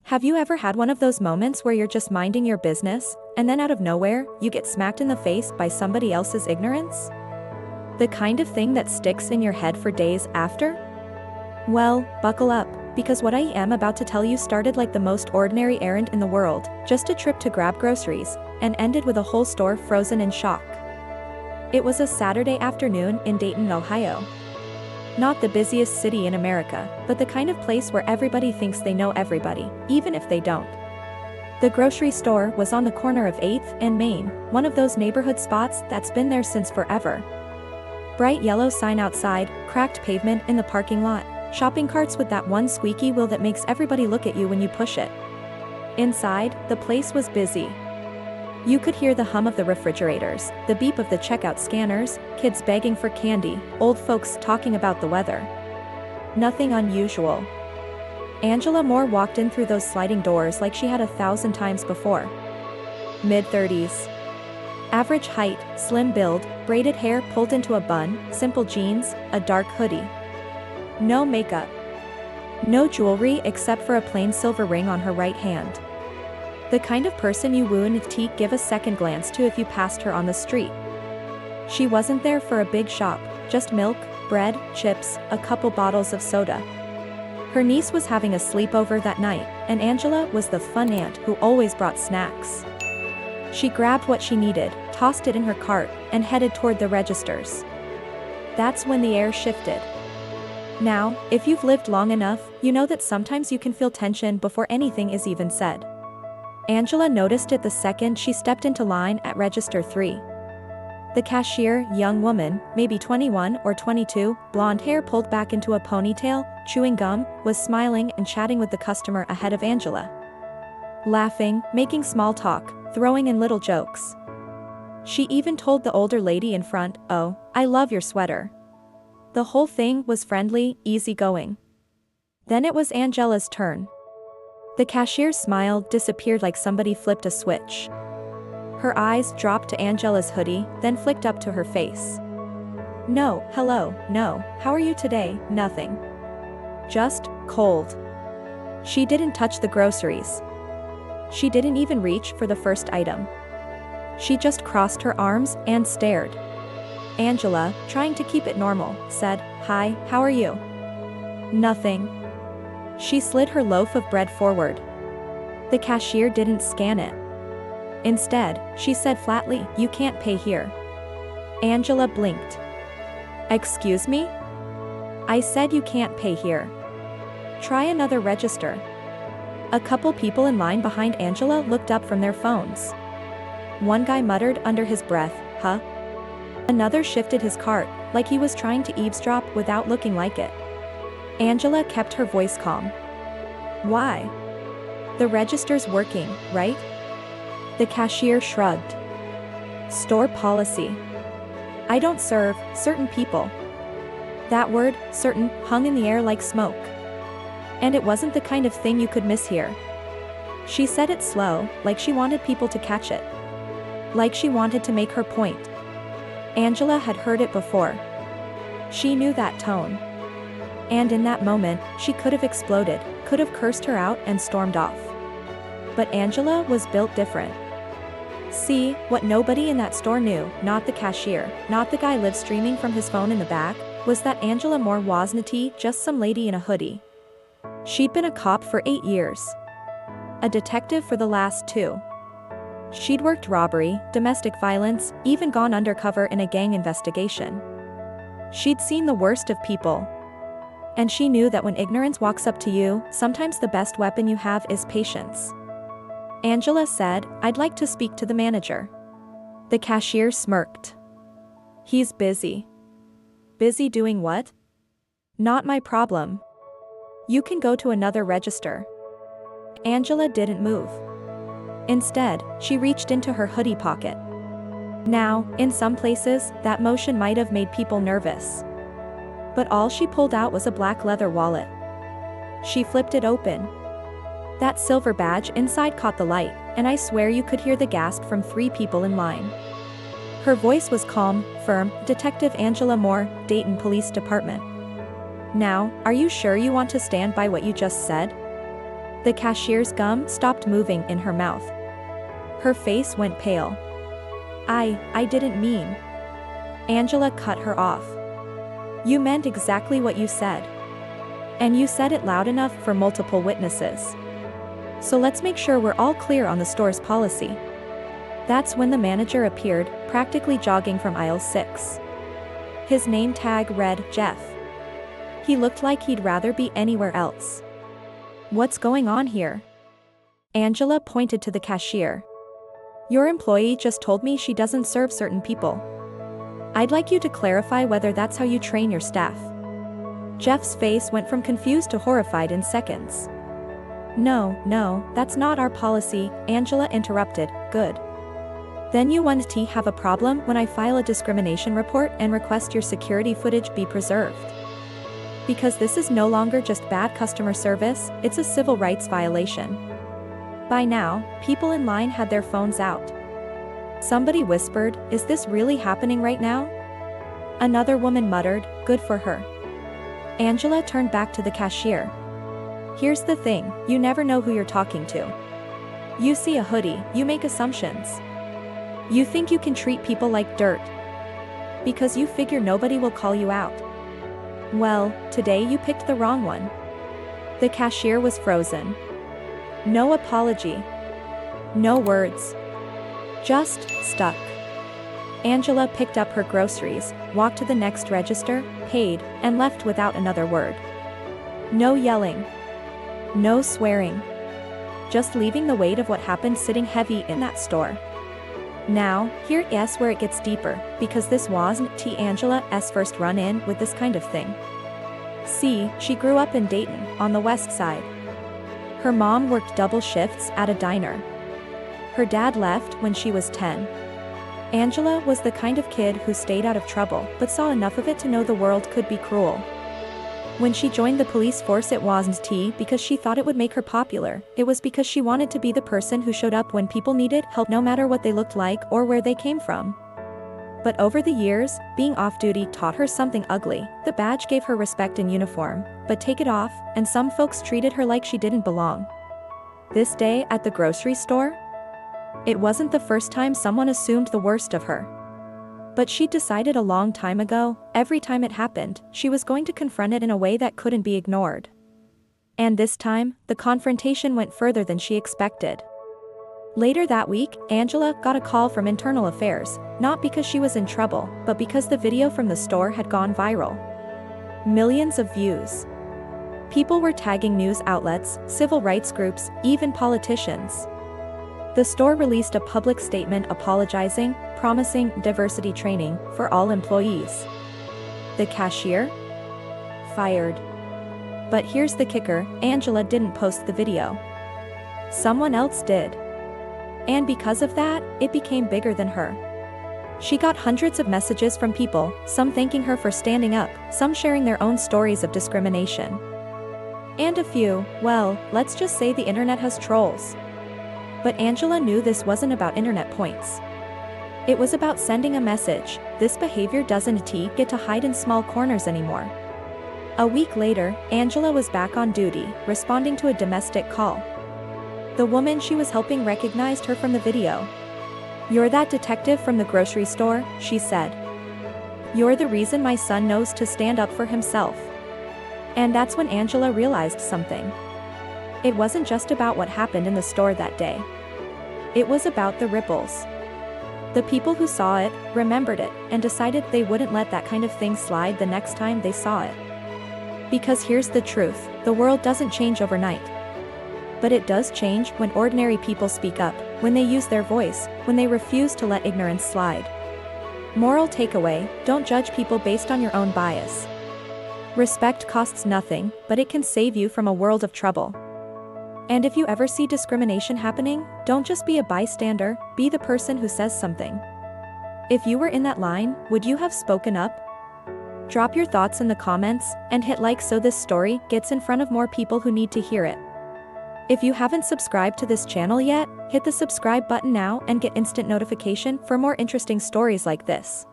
Have you ever had one of those moments where you're just minding your business, and then out of nowhere, you get smacked in the face by somebody else's ignorance? The kind of thing that sticks in your head for days after? Well, buckle up, because what I am about to tell you started like the most ordinary errand in the world, just a trip to grab groceries, and ended with a whole store frozen in shock. It was a Saturday afternoon in Dayton, Ohio. Not the busiest city in America, but the kind of place where everybody thinks they know everybody, even if they don't. The grocery store was on the corner of 8th and Main, one of those neighborhood spots that's been there since forever. Bright yellow sign outside, cracked pavement in the parking lot, shopping carts with that one squeaky wheel that makes everybody look at you when you push it. Inside, the place was busy. You could hear the hum of the refrigerators, the beep of the checkout scanners, kids begging for candy, old folks talking about the weather. Nothing unusual. Angela Moore walked in through those sliding doors like she had 1,000 times before. Mid-30s. Average height, slim build, braided hair pulled into a bun, simple jeans, a dark hoodie. No makeup. No jewelry except for a plain silver ring on her right hand. The kind of person you wouldn't give a second glance to if you passed her on the street. She wasn't there for a big shop, just milk, bread, chips, a couple bottles of soda. Her niece was having a sleepover that night, and Angela was the fun aunt who always brought snacks. She grabbed what she needed, tossed it in her cart, and headed toward the registers. That's when the air shifted. Now, if you've lived long enough, you know that sometimes you can feel tension before anything is even said. Angela noticed it the second she stepped into line at Register 3. The cashier, young woman, maybe 21 or 22, blonde hair pulled back into a ponytail, chewing gum, was smiling and chatting with the customer ahead of Angela. Laughing, making small talk, throwing in little jokes. She even told the older lady in front, "Oh, I love your sweater." The whole thing was friendly, easygoing. Then it was Angela's turn. The cashier's smile disappeared like somebody flipped a switch. Her eyes dropped to Angela's hoodie, then flicked up to her face. "No, hello, no, how are you today? Nothing. Just cold." She didn't touch the groceries. She didn't even reach for the first item. She just crossed her arms and stared. Angela, trying to keep it normal, said, "Hi, how are you?" "Nothing." She slid her loaf of bread forward. The cashier didn't scan it. Instead, she said flatly, "You can't pay here." Angela blinked. "Excuse me?" "I said you can't pay here. Try another register." A couple people in line behind Angela looked up from their phones. One guy muttered under his breath, "Huh?" Another shifted his cart, like he was trying to eavesdrop without looking like it. Angela kept her voice calm. "Why? The register's working, right?" The cashier shrugged. "Store policy. I don't serve certain people." That word, certain, hung in the air like smoke. And it wasn't the kind of thing you could miss here. She said it slow, like she wanted people to catch it. Like she wanted to make her point. Angela had heard it before. She knew that tone. And in that moment, she could have exploded, could have cursed her out and stormed off. But Angela was built different. See, what nobody in that store knew, not the cashier, not the guy live streaming from his phone in the back, was that Angela Moore wasn't just some lady in a hoodie. She'd been a cop for 8 years. A detective for the last 2. She'd worked robbery, domestic violence, even gone undercover in a gang investigation. She'd seen the worst of people. And she knew that when ignorance walks up to you, sometimes the best weapon you have is patience. Angela said, "I'd like to speak to the manager." The cashier smirked. "He's busy." "Busy doing what?" "Not my problem. You can go to another register." Angela didn't move. Instead, she reached into her hoodie pocket. Now, in some places, that motion might have made people nervous. But all she pulled out was a black leather wallet. She flipped it open. That silver badge inside caught the light, and I swear you could hear the gasp from 3 people in line. Her voice was calm, firm, Detective Angela Moore, Dayton Police Department. "Now, are you sure you want to stand by what you just said?" The cashier's gum stopped moving in her mouth. Her face went pale. I didn't mean. Angela cut her off. You meant exactly what you said. And you said it loud enough for multiple witnesses. So let's make sure we're all clear on the store's policy. That's when the manager appeared, practically jogging from aisle 6. His name tag read Jeff. He looked like he'd rather be anywhere else. What's going on here? Angela pointed to the cashier. Your employee just told me she doesn't serve certain people. I'd like you to clarify whether that's how you train your staff. Jeff's face went from confused to horrified in seconds. No, that's not our policy, Angela interrupted. Good. Then you want to have a problem when I file a discrimination report and request your security footage be preserved. Because this is no longer just bad customer service, it's a civil rights violation. By now, people in line had their phones out. Somebody whispered, "Is this really happening right now?" Another woman muttered, "Good for her." Angela turned back to the cashier. Here's the thing, you never know who you're talking to. You see a hoodie, you make assumptions. You think you can treat people like dirt. Because you figure nobody will call you out. Well, today you picked the wrong one. The cashier was frozen. No apology. No words. Just stuck. Angela picked up her groceries, walked to the next register, paid, and left without another word. No yelling. No swearing. Just leaving the weight of what happened sitting heavy in that store. Now, here is where it gets deeper, because this wasn't Angela's first run-in with this kind of thing. See, she grew up in Dayton, on the west side. Her mom worked double shifts at a diner. Her dad left when she was 10. Angela was the kind of kid who stayed out of trouble, but saw enough of it to know the world could be cruel. When she joined the police force, it wasn't because she thought it would make her popular, it was because she wanted to be the person who showed up when people needed help, no matter what they looked like or where they came from. But over the years, being off-duty taught her something ugly. The badge gave her respect in uniform, but take it off, and some folks treated her like she didn't belong. This day at the grocery store? It wasn't the first time someone assumed the worst of her. But she'd decided a long time ago, every time it happened, she was going to confront it in a way that couldn't be ignored. And this time, the confrontation went further than she expected. Later that week, Angela got a call from Internal Affairs, not because she was in trouble, but because the video from the store had gone viral. Millions of views. People were tagging news outlets, civil rights groups, even politicians. The store released a public statement apologizing, promising diversity training for all employees. The cashier? Fired. But here's the kicker, Angela didn't post the video. Someone else did. And because of that, it became bigger than her. She got hundreds of messages from people, some thanking her for standing up, some sharing their own stories of discrimination. And a few, well, let's just say the internet has trolls. But Angela knew this wasn't about internet points. It was about sending a message: this behavior doesn't get to hide in small corners anymore. A week later, Angela was back on duty, responding to a domestic call. The woman she was helping recognized her from the video. "You're that detective from the grocery store," she said. "You're the reason my son knows to stand up for himself." And that's when Angela realized something. It wasn't just about what happened in the store that day. It was about the ripples. The people who saw it, remembered it, and decided they wouldn't let that kind of thing slide the next time they saw it. Because here's the truth, the world doesn't change overnight. But it does change when ordinary people speak up, when they use their voice, when they refuse to let ignorance slide. Moral takeaway: don't judge people based on your own bias. Respect costs nothing, but it can save you from a world of trouble. And if you ever see discrimination happening, don't just be a bystander, be the person who says something. If you were in that line, would you have spoken up? Drop your thoughts in the comments, and hit like so this story gets in front of more people who need to hear it. If you haven't subscribed to this channel yet, hit the subscribe button now and get instant notification for more interesting stories like this.